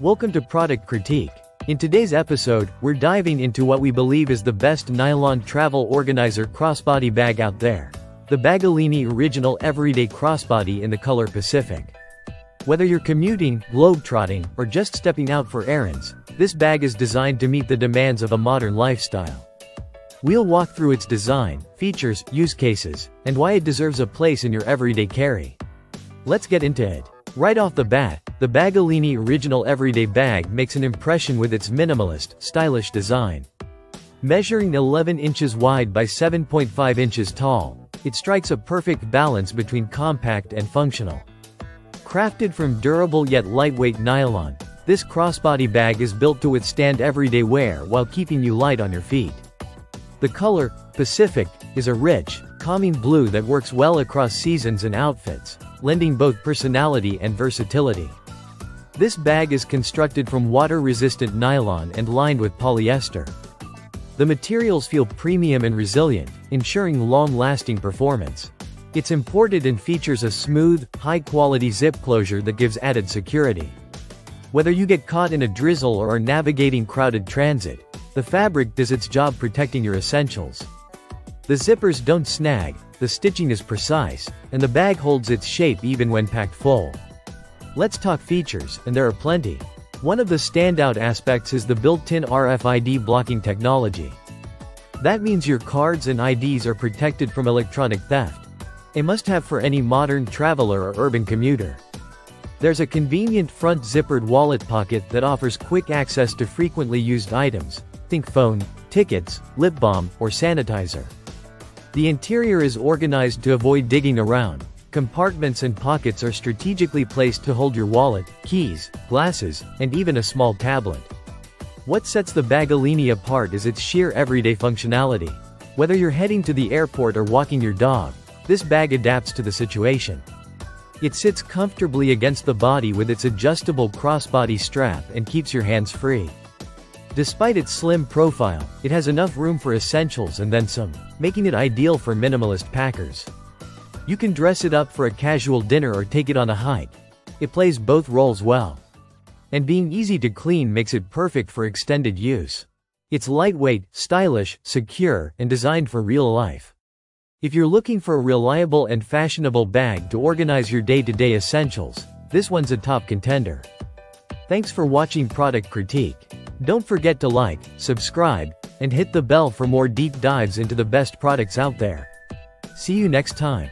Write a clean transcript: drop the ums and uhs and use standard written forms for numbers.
Welcome to Product Critique. In today's episode, we're diving into what we believe is the best nylon travel organizer crossbody bag out there. The Baggallini Original Everyday Crossbody in the color Pacific. Whether you're commuting, globetrotting, or just stepping out for errands, this bag is designed to meet the demands of a modern lifestyle. We'll walk through its design, features, use cases, and why it deserves a place in your everyday carry. Let's get into it. Right off the bat, the Baggallini Original Everyday Bag makes an impression with its minimalist, stylish design. Measuring 11 inches wide by 7.5 inches tall, it strikes a perfect balance between compact and functional. Crafted from durable yet lightweight nylon, this crossbody bag is built to withstand everyday wear while keeping you light on your feet. The color, Pacific, is a rich, calming blue that works well across seasons and outfits, lending both personality and versatility. This bag is constructed from water-resistant nylon and lined with polyester. The materials feel premium and resilient, ensuring long-lasting performance. It's imported and features a smooth, high-quality zip closure that gives added security. Whether you get caught in a drizzle or are navigating crowded transit, the fabric does its job protecting your essentials. The zippers don't snag, the stitching is precise, and the bag holds its shape even when packed full. Let's talk features, and there are plenty. One of the standout aspects is the built-in RFID blocking technology. That means your cards and IDs are protected from electronic theft. A must-have for any modern traveler or urban commuter. There's a convenient front zippered wallet pocket that offers quick access to frequently used items. Think phone, tickets, lip balm, or sanitizer. The interior is organized to avoid digging around. Compartments and pockets are strategically placed to hold your wallet, keys, glasses, and even a small tablet. What sets the Baggallini apart is its sheer everyday functionality. Whether you're heading to the airport or walking your dog, this bag adapts to the situation. It sits comfortably against the body with its adjustable crossbody strap and keeps your hands free. Despite its slim profile, it has enough room for essentials and then some, making it ideal for minimalist packers. You can dress it up for a casual dinner or take it on a hike. It plays both roles well. And being easy to clean makes it perfect for extended use. It's lightweight, stylish, secure, and designed for real life. If you're looking for a reliable and fashionable bag to organize your day-to-day essentials, this one's a top contender. Thanks for watching Product Critique. Don't forget to like, subscribe, and hit the bell for more deep dives into the best products out there. See you next time.